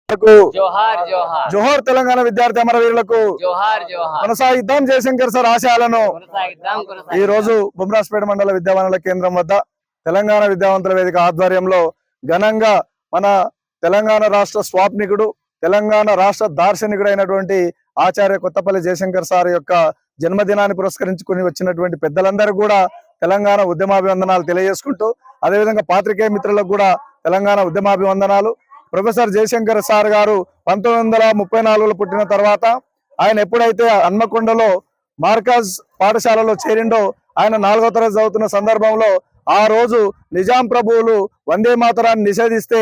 జోహార్ జోహార్ జోహార్ తెలంగాణ విద్యార్థి అమరవీరులకు జోహార్ జోహార్. కొనసాగిద్దాం జయశంకర్ సార్ ఆశయాలను. ఈ రోజు బొమ్రాస్పేట మండల విద్యావనరుల కేంద్రం వద్ద తెలంగాణ విద్యావంతుల వేదిక ఆధ్వర్యంలో ఘనంగా మన తెలంగాణ రాష్ట్ర స్వాప్నికుడు, తెలంగాణ రాష్ట్ర దార్శనికుడు అయినటువంటి ఆచార్య కొత్తపల్లి జయశంకర్ సార్ యొక్క జన్మదినాన్ని పురస్కరించుకుని వచ్చినటువంటి పెద్దలందరూ కూడా తెలంగాణ ఉద్యమాభివందనాలు తెలియజేసుకుంటూ, అదేవిధంగా పాత్రికేయ మిత్రులకు కూడా తెలంగాణ ఉద్యమాభివందనాలు. ప్రొఫెసర్ జయశంకర్ సార్ గారు 1934లో పుట్టిన తర్వాత ఆయన ఎప్పుడైతే హన్మకొండలో మార్కజ్ పాఠశాలలో చేరిండో, ఆయన 4వ తరగతి చదువుతున్న సందర్భంలో ఆ రోజు నిజాం ప్రభువులు వందే మాతరాన్ని నిషేధిస్తే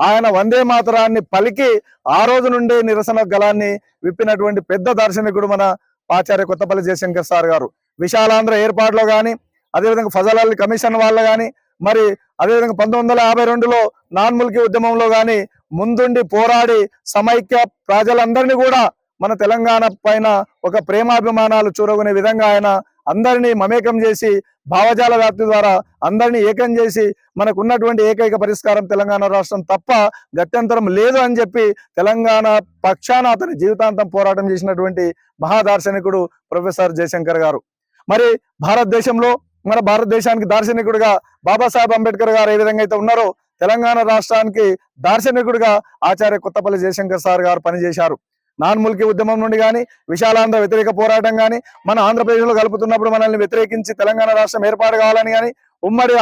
ఆయన వందే మాతరాన్ని పలికి ఆ రోజు నుండి నిరసన గళాన్ని విప్పినటువంటి పెద్ద దార్శనికుడు మన ఆచార్య కొత్తపల్లి జయశంకర్ సార్ గారు. విశాలాంధ్ర ఏర్పాటులో కానీ, అదేవిధంగా ఫజల్ అలీ కమిషన్ వాళ్ళ కానీ, మరి అదేవిధంగా 1952లో నాన్ ముల్కీ ఉద్యమంలో కానీ ముందుండి పోరాడి సమైక్య ప్రజలందరినీ కూడా మన తెలంగాణ పైన ఒక ప్రేమాభిమానాలు చూరగొనే విధంగా ఆయన అందరినీ మమేకం చేసి భావజాల వ్యాప్తి ద్వారా అందరినీ ఏకం చేసి మనకున్నటువంటి ఏకైక పరిష్కారం తెలంగాణ రాష్ట్రం తప్ప గత్యంతరం లేదు అని చెప్పి తెలంగాణ పక్షాన అతని జీవితాంతం పోరాటం చేసినటువంటి మహాదార్శనికుడు ప్రొఫెసర్ జయశంకర్ గారు. మరి భారతదేశంలో మన భారతదేశానికి దార్శనికుడిగా బాబాసాహెబ్ అంబేద్కర్ గారు ఏ విధంగా అయితే ఉన్నారో, తెలంగాణ రాష్ట్రానికి దార్శనికుడిగా ఆచార్య కొత్తపల్లి జయశంకర్ సార్ గారు పనిచేశారు. నాన్ ముల్కీ ఉద్యమం నుండి కానీ, విశాలాంధ్ర వ్యతిరేక పోరాటం కానీ, మన ఆంధ్రప్రదేశ్లో కలుపుతున్నప్పుడు మనల్ని వ్యతిరేకించి తెలంగాణ రాష్ట్రం ఏర్పాటు కావాలని కానీ, ఉమ్మడి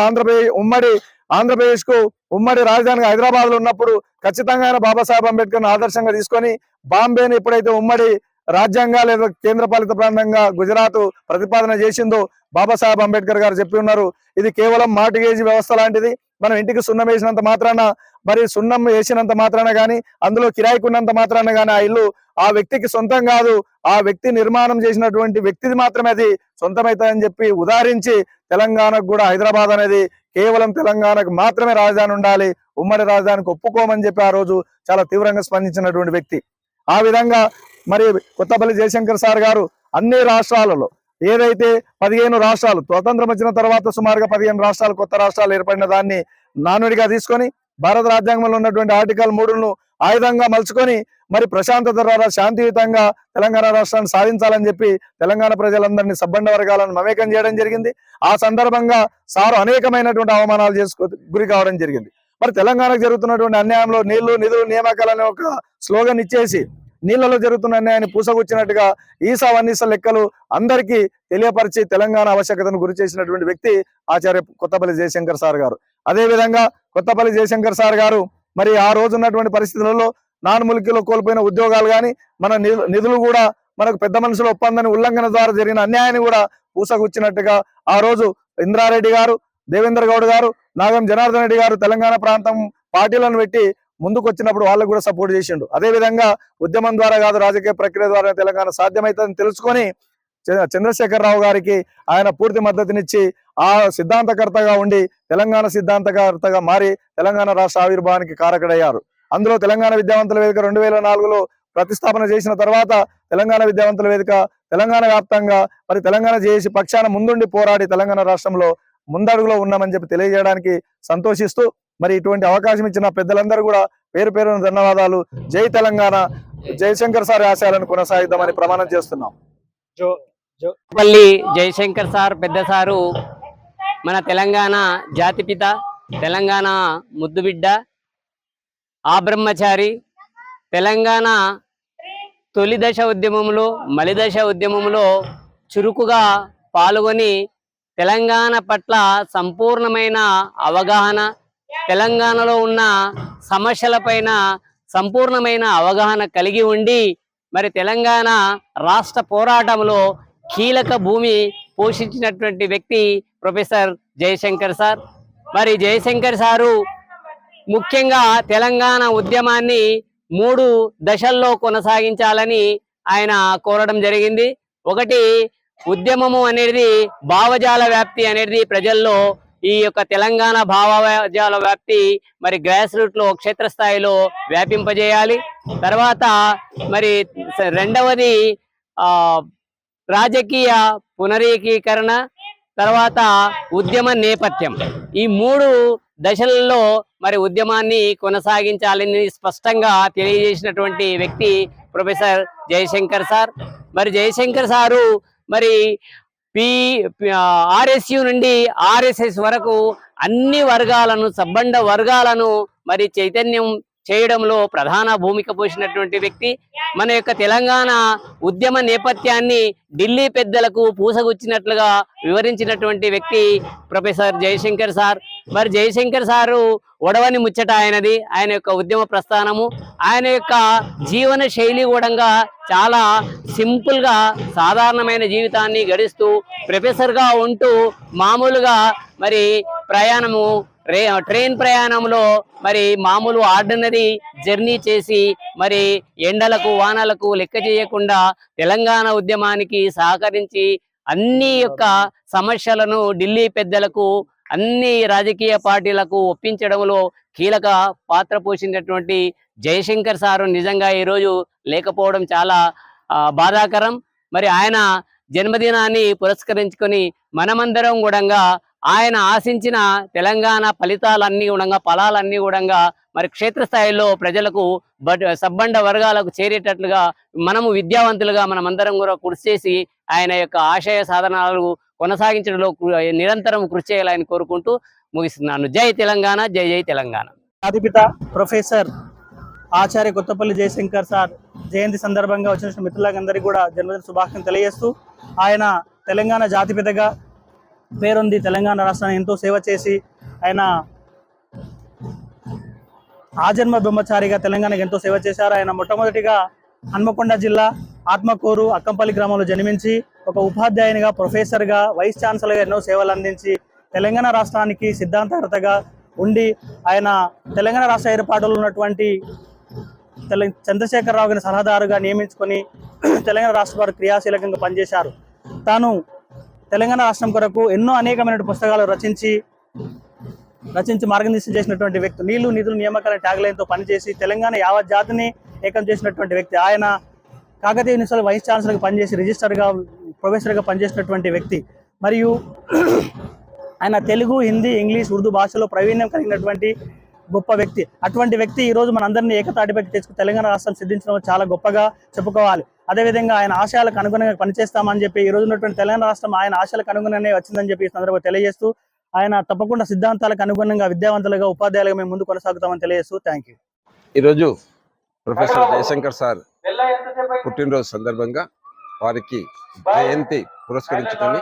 ఆంధ్రప్రదేశ్ కు ఉమ్మడి రాజధానిగా హైదరాబాద్ లో ఉన్నప్పుడు ఖచ్చితంగా ఆయన బాబాసాహెబ్ అంబేద్కర్ ఆదర్శంగా తీసుకొని బాంబేని ఎప్పుడైతే ఉమ్మడి రాజ్యాంగ లేదా కేంద్ర పాలిత ప్రాంతంగా గుజరాత్ ప్రతిపాదన చేసిందో, బాబాసాహెబ్ అంబేద్కర్ గారు చెప్పి ఉన్నారు, ఇది కేవలం మార్టిగేజ్ వ్యవస్థ లాంటిది. మనం ఇంటికి సున్నం వేసినంత మాత్రాన, మరి సున్నం వేసినంత మాత్రాన కానీ, అందులో కిరాయికున్నంత మాత్రాన కానీ ఆ ఇల్లు ఆ వ్యక్తికి సొంతం కాదు, ఆ వ్యక్తి నిర్మాణం చేసినటువంటి వ్యక్తిది మాత్రమే అది సొంతమవుతుందని చెప్పి ఉదాహరించి తెలంగాణకు కూడా హైదరాబాద్ అనేది కేవలం తెలంగాణకు మాత్రమే రాజధాని ఉండాలి, ఉమ్మడి రాజధానికి ఒప్పుకోమని చెప్పి ఆ రోజు చాలా తీవ్రంగా స్పందించినటువంటి వ్యక్తి. ఆ విధంగా మరి కొత్తపల్లి జయశంకర్ సార్ గారు అన్ని రాష్ట్రాలలో ఏదైతే 15 రాష్ట్రాలు స్వతంత్రం వచ్చిన తర్వాత సుమారుగా 15 రాష్ట్రాలు కొత్త రాష్ట్రాలు ఏర్పడిన దాన్ని నానుడిగా తీసుకొని భారత రాజ్యాంగంలో ఉన్నటువంటి ఆర్టికల్ 3ను ఆయుధంగా మలుచుకొని మరి ప్రశాంతత ద్వారా శాంతియుతంగా తెలంగాణ రాష్ట్రాన్ని సాధించాలని చెప్పి తెలంగాణ ప్రజలందరినీ సబ్బండ వర్గాలను మమేకం చేయడం జరిగింది. ఆ సందర్భంగా సారు అనేకమైనటువంటి అవమానాలు గురి కావడం జరిగింది. మరి తెలంగాణకు జరుగుతున్నటువంటి అన్యాయంలో నీళ్లు, నిధులు, నియామకాలనే ఒక స్లోగన్ ఇచ్చేసి నీళ్లలో జరుగుతున్న అన్యాయాన్ని పూసగుచ్చినట్టుగా ఈసా వన్నీస లెక్కలు అందరికీ తెలియపరిచి తెలంగాణ ఆవశ్యకతను గురి చేసినటువంటి వ్యక్తి ఆచార్య కొత్తపల్లి జయశంకర్ సార్ గారు. అదే విధంగా కొత్తపల్లి జయశంకర్ సార్ గారు మరి ఆ రోజు ఉన్నటువంటి పరిస్థితులలో నాన్ ముల్కీలో కోల్పోయిన ఉద్యోగాలు కానీ, మన నిధులు కూడా మనకు పెద్ద మనుషుల ఒప్పందాన్ని ఉల్లంఘన ద్వారా జరిగిన అన్యాయాన్ని కూడా పూసగుచ్చినట్టుగా ఆ రోజు ఇంద్రారెడ్డి గారు, దేవేంద్ర గౌడ్ గారు, నాగం జనార్దన్ రెడ్డి గారు తెలంగాణ ప్రాంతం పార్టీలను పెట్టి ముందుకు వచ్చినప్పుడు వాళ్ళకు కూడా సపోర్ట్ చేసిండు. అదే విధంగా ఉద్యమం ద్వారా కాదు, రాజకీయ ప్రక్రియ ద్వారా తెలంగాణ సాధ్యమవుతుందని తెలుసుకొని చంద్రశేఖరరావు గారికి ఆయన పూర్తి మద్దతునిచ్చి ఆ సిద్ధాంతకర్తగా ఉండి తెలంగాణ సిద్ధాంతకర్తగా మారి తెలంగాణ రాష్ట్ర ఆవిర్భావానికి కారకుడయ్యారు. అందులో తెలంగాణ విద్యావంతుల వేదిక 2004లో ప్రతిష్టాపన చేసిన తర్వాత తెలంగాణ విద్యావంతుల వేదిక తెలంగాణ వ్యాప్తంగా మరి తెలంగాణ జేఏసీ పక్షాన ముందుండి పోరాడి తెలంగాణ రాష్ట్రంలో ముందడుగులో ఉన్నామని చెప్పి తెలియజేయడానికి సంతోషిస్తూ మరి ఇటువంటి అవకాశం ఇచ్చిన పెద్దలందరూ కూడా పేరు పేరున ధన్యవాదాలు. జై తెలంగాణ. జయశంకర్ సార్ ఆశయాలను కొనసాగిద్దామని ప్రమాణం చేస్తున్నాం. కొత్తపల్లి జయశంకర్ సార్ పెద్ద సారు మన తెలంగాణ జాతిపిత, తెలంగాణ ముద్దుబిడ్డ, ఆ బ్రహ్మచారి. తెలంగాణ తొలి దశ ఉద్యమంలో, మలిదశ ఉద్యమంలో చురుకుగా పాల్గొని తెలంగాణ పట్ల సంపూర్ణమైన అవగాహన, తెలంగాణలో ఉన్న సమస్యలపైన సంపూర్ణమైన అవగాహన కలిగి ఉండి మరి తెలంగాణ రాష్ట్ర పోరాటంలో కీలక భూమి పోషించినటువంటి వ్యక్తి ప్రొఫెసర్ జయశంకర్ సార్. మరి జయశంకర్ సారు ముఖ్యంగా తెలంగాణ ఉద్యమాన్ని 3 దశల్లో కొనసాగించాలని ఆయన కోరడం జరిగింది. ఒకటి, ఉద్యమము అనేది భావజాల వ్యాప్తి అనేది ప్రజల్లో ఈ యొక్క తెలంగాణ భావజాల వ్యాప్తి మరి గ్రాస్ రూట్ లో క్షేత్రస్థాయిలో వ్యాపింపజేయాలి. తర్వాత మరి రెండవది రాజకీయ పునరేకీకరణ, తర్వాత ఉద్యమ నేపథ్యం. ఈ 3 దశలలో మరి ఉద్యమాన్ని కొనసాగించాలని స్పష్టంగా తెలియజేసినటువంటి వ్యక్తి ప్రొఫెసర్ జయశంకర్ సార్. మరి జయశంకర్ సారు మరి పి ఆర్ఎస్యు నుండి ఆర్ఎస్ఎస్ వరకు అన్ని వర్గాలను, సబ్బండ వర్గాలను మరి చైతన్యం చేయడంలో ప్రధాన భూమిక పోసినటువంటి వ్యక్తి. మన యొక్క తెలంగాణ ఉద్యమ నేపథ్యాన్ని ఢిల్లీ పెద్దలకు పూసగుచ్చినట్లుగా వివరించినటువంటి వ్యక్తి ప్రొఫెసర్ జయశంకర్ సార్. మరి జయశంకర్ సారు ఒడవని ముచ్చట ఆయనది. ఆయన యొక్క ఉద్యమ ప్రస్థానము, ఆయన యొక్క జీవన శైలి కూడా చాలా సింపుల్ గా సాధారణమైన జీవితాన్ని గడిస్తూ ప్రొఫెసర్గా ఉంటూ మామూలుగా మరి ప్రయాణము ట్రైన్ ప్రయాణంలో మరి మామూలు ఆర్డినరీ జర్నీ చేసి మరి ఎండలకు వానలకు లెక్క చేయకుండా తెలంగాణ ఉద్యమానికి సహకరించి అన్ని యొక్క సమస్యలను ఢిల్లీ పెద్దలకు, అన్ని రాజకీయ పార్టీలకు ఒప్పించడంలో కీలక పాత్ర పోషించినటువంటి జయశంకర్ సారు నిజంగా ఈరోజు లేకపోవడం చాలా బాధాకరం. మరి ఆయన జన్మదినాన్ని పురస్కరించుకొని మనమందరం కూడా ఆయన ఆశించిన తెలంగాణ ఫలాలన్నీ కూడా మరి క్షేత్రస్థాయిలో ప్రజలకు సబ్బండ వర్గాలకు చేరేటట్లుగా మనము విద్యావంతులుగా మనమందరం కూడా కృషి చేసి ఆయన యొక్క ఆశయ సాధనాలు కొనసాగించడంలో నిరంతరం కృషి చేయాలని కోరుకుంటూ ముగిస్తున్నాను. జై తెలంగాణ, జై జై తెలంగాణ. జాతిపిత ప్రొఫెసర్ ఆచార్య కొత్తపల్లి జయశంకర్ సార్ జయంతి సందర్భంగా వచ్చిన మిత్రులందరికీ కూడా జన్మదిన శుభాకాంక్షలు తెలియజేస్తూ, ఆయన తెలంగాణ జాతిపితగా పేరుంది. తెలంగాణ రాష్ట్రాన్ని ఎంతో సేవ చేసి ఆయన ఆజన్మ బ్రహ్మచారిగా తెలంగాణకు ఎంతో సేవ చేశారు. ఆయన మొట్టమొదటిగా హన్మకొండ జిల్లా ఆత్మకూరు అక్కంపల్లి గ్రామంలో జన్మించి ఒక ఉపాధ్యాయునిగా, ప్రొఫెసర్గా, వైస్ ఛాన్సలర్గా ఎన్నో సేవలు అందించి తెలంగాణ రాష్ట్రానికి సిద్ధాంతకర్తగా ఉండి ఆయన తెలంగాణ రాష్ట్ర ఏర్పాటులో ఉన్నటువంటి చంద్రశేఖరరావు గారిని సలహాదారుగా నియమించుకొని తెలంగాణ రాష్ట్ర వారు క్రియాశీలకంగా పనిచేశారు. తాను తెలంగాణ రాష్ట్రం కొరకు ఎన్నో అనేకమైన పుస్తకాలు రచించి మార్గనిర్దేశం చేసినటువంటి వ్యక్తి. నీళ్లు నిధులు నియామకాల ట్యాగ్లైన్తో పనిచేసి తెలంగాణ యావత్ జాతిని ఏకం చేసినటువంటి వ్యక్తి. ఆయన కాకతీయ యూనివర్సిటీ వైస్ ఛాన్సలర్గా పనిచేసి రిజిస్టర్గా, ప్రొఫెసర్గా పనిచేసినటువంటి వ్యక్తి. మరియు ఆయన తెలుగు, హిందీ, ఇంగ్లీష్, ఉర్దూ భాషలో ప్రావీణ్యం కలిగినటువంటి గొప్ప వ్యక్తి. అటువంటి వ్యక్తి ఈరోజు మనందరినీ ఏకతాటిపైకి తెచ్చుకు తెలంగాణ రాష్ట్రం సిద్ధించడం చాలా గొప్పగా చెప్పుకోవాలి. అదేవిధంగా ఆయన ఆశయాలకు అనుగుణంగా పనిచేస్తామని చెప్పి ఈ రోజు ఉన్నటువంటి తెలంగాణ రాష్ట్రం ఆయన ఆశయాలకు అనుగుణంగానే వచ్చిందని చెప్పి ఈ సందర్భంగా తెలియజేస్తూ, ఆయన తప్పకుండా సిద్ధాంతాలకు అనుగుణంగా విద్యావంతులుగా, ఉపాధ్యాయులుగా మేము ముందు కొనసాగుతామని తెలియజేస్తూ థ్యాంక్ యూ. ఈరోజు ప్రొఫెసర్ జయశంకర్ సార్ పుట్టినరోజు సందర్భంగా వారికి జయంతి పురస్కరించుకొని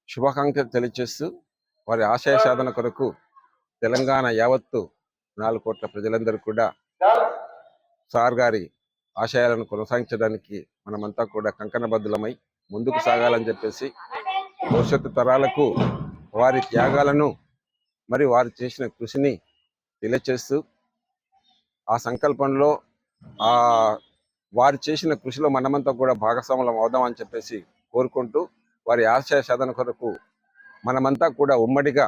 శుభాకాంక్షలు తెలియజేస్తూ, వారి ఆశయ సాధన కొరకు తెలంగాణ యావత్తు 4 కోట్ల ప్రజలందరూ కూడా సార్ గారి ఆశయాలను కొనసాగించడానికి మనమంతా కూడా కంకణబద్ధులమై ముందుకు సాగాలని చెప్పేసి, భవిష్యత్తు తరాలకు వారి త్యాగాలను మరి వారు చేసిన కృషిని తెలియచేస్తూ, ఆ సంకల్పంలో వారు చేసిన కృషిలో మనమంతా కూడా భాగస్వాములం అవుదామని చెప్పేసి కోరుకుంటూ, వారి ఆశయ సాధన కొరకు మనమంతా కూడా ఉమ్మడిగా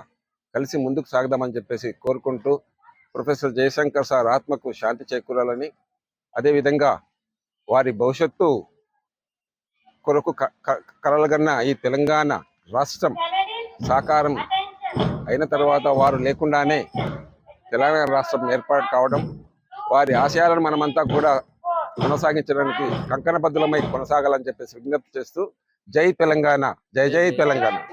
కలిసి ముందుకు సాగదామని చెప్పేసి కోరుకుంటూ, ప్రొఫెసర్ జయశంకర్ సార్ ఆత్మకు శాంతి చేకూరాలని, అదేవిధంగా వారి భవిష్యత్తు కొరకు కలలుగన్న ఈ తెలంగాణ రాష్ట్రం సాకారం అయిన తర్వాత వారు లేకుండానే తెలంగాణ రాష్ట్రం ఏర్పాటు కావడం, వారి ఆశయాలను మనమంతా కూడా కొనసాగించడానికి కంకణబద్ధులమై కొనసాగాలని చెప్పేసి విజ్ఞప్తి చేస్తూ, జై తెలంగాణ, జై జై తెలంగాణ.